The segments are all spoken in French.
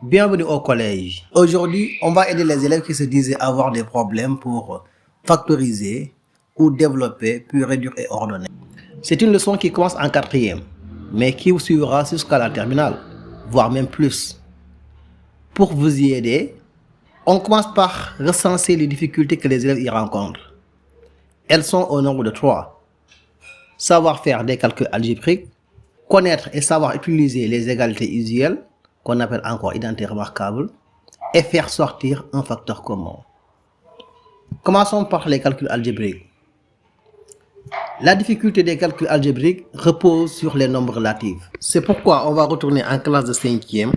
Bienvenue au collège. Aujourd'hui, on va aider les élèves qui se disaient avoir des problèmes pour factoriser ou développer, puis réduire et ordonner. C'est une leçon qui commence en 4e, mais qui vous suivra jusqu'à la terminale, voire même plus. Pour vous y aider, on commence par recenser les difficultés que les élèves y rencontrent. Elles sont au nombre de 3. Savoir faire des calculs algébriques, connaître et savoir utiliser les égalités usuelles, qu'on appelle encore identité remarquable, et faire sortir un facteur commun. Commençons par les calculs algébriques. La difficulté des calculs algébriques repose sur les nombres relatifs. C'est pourquoi on va retourner en classe de 5e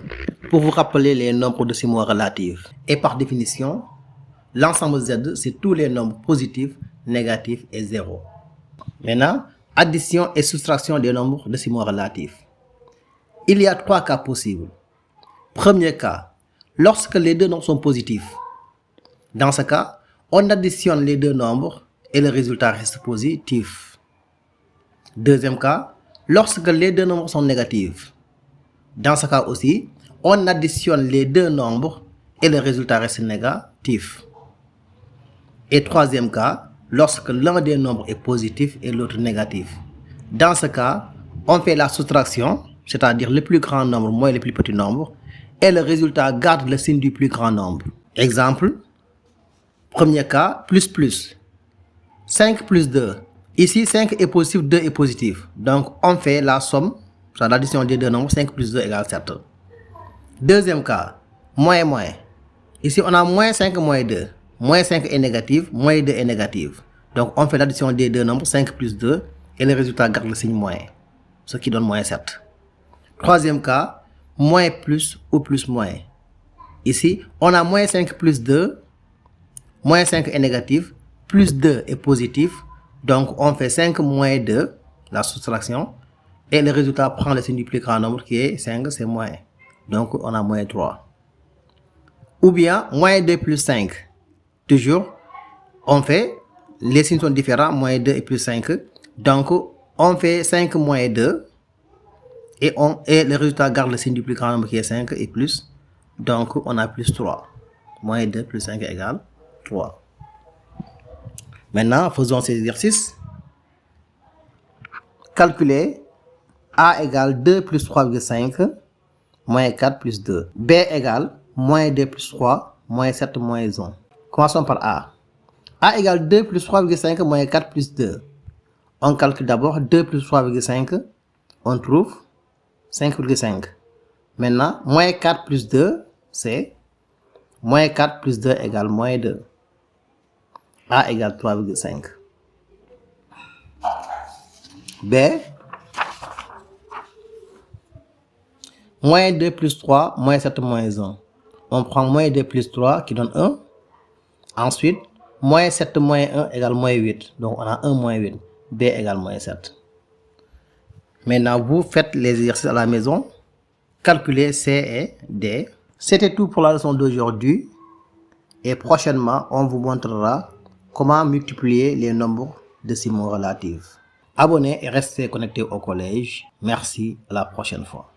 pour vous rappeler les nombres décimaux relatifs. Et par définition, l'ensemble Z, c'est tous les nombres positifs, négatifs et zéro. Maintenant, addition et soustraction des nombres décimaux relatifs. Il y a 3 cas possibles. Premier cas, lorsque les deux nombres sont positifs. Dans ce cas, on additionne les deux nombres et le résultat reste positif. Deuxième cas, lorsque les deux nombres sont négatifs. Dans ce cas aussi, on additionne les deux nombres et le résultat reste négatif. Et troisième cas, lorsque l'un des nombres est positif et l'autre négatif. Dans ce cas, on fait la soustraction, c'est-à-dire le plus grand nombre moins le plus petit nombre, et le résultat garde le signe du plus grand nombre. Exemple, premier cas, plus. 5 plus 2. Ici, 5 est positif, 2 est positif. Donc, on fait la somme, c'est l'addition des deux nombres, 5 plus 2 égale 7. Deuxième cas, moins. Ici, on a moins 5, moins 2. Moins 5 est négatif, moins 2 est négatif. Donc, on fait l'addition des deux nombres, 5 plus 2, et le résultat garde le signe moins, ce qui donne moins 7. Troisième cas, moins plus ou plus moins. Ici, on a moins 5 plus 2, moins 5 est négatif, plus 2 est positif, donc on fait 5 moins 2, la soustraction, et le résultat prend le signe du plus grand nombre qui est 5, c'est moins. Donc on a moins 3. Ou bien, moins 2 plus 5. Toujours, on fait, les signes sont différents, moins 2 et plus 5, donc on fait 5 moins 2, et le résultat garde le signe du plus grand nombre qui est 5 et plus. Donc, on a plus 3. Moins 2 plus 5 égale 3. Maintenant, faisons ces exercices. Calculer A égale 2 plus 3,5 moins 4 plus 2. B égale moins 2 plus 3 moins 7 moins 1. Commençons par A. A égale 2 plus 3,5 moins 4 plus 2. On calcule d'abord 2 plus 3,5. On trouve 5,5. Maintenant, moins 4 plus 2, c'est moins 4 plus 2 égale moins 2. A égale 3,5. B, moins 2 plus 3, moins 7 moins 1. On prend moins 2 plus 3 qui donne 1. Ensuite, moins 7 moins 1 égale moins 8. Donc, on a 1 moins 8. B égale moins 7. Maintenant, vous faites les exercices à la maison. Calculez C et D. C'était tout pour la leçon d'aujourd'hui. Et prochainement, on vous montrera comment multiplier les nombres décimaux relatifs. Abonnez et restez connectés au collège. Merci, à la prochaine fois.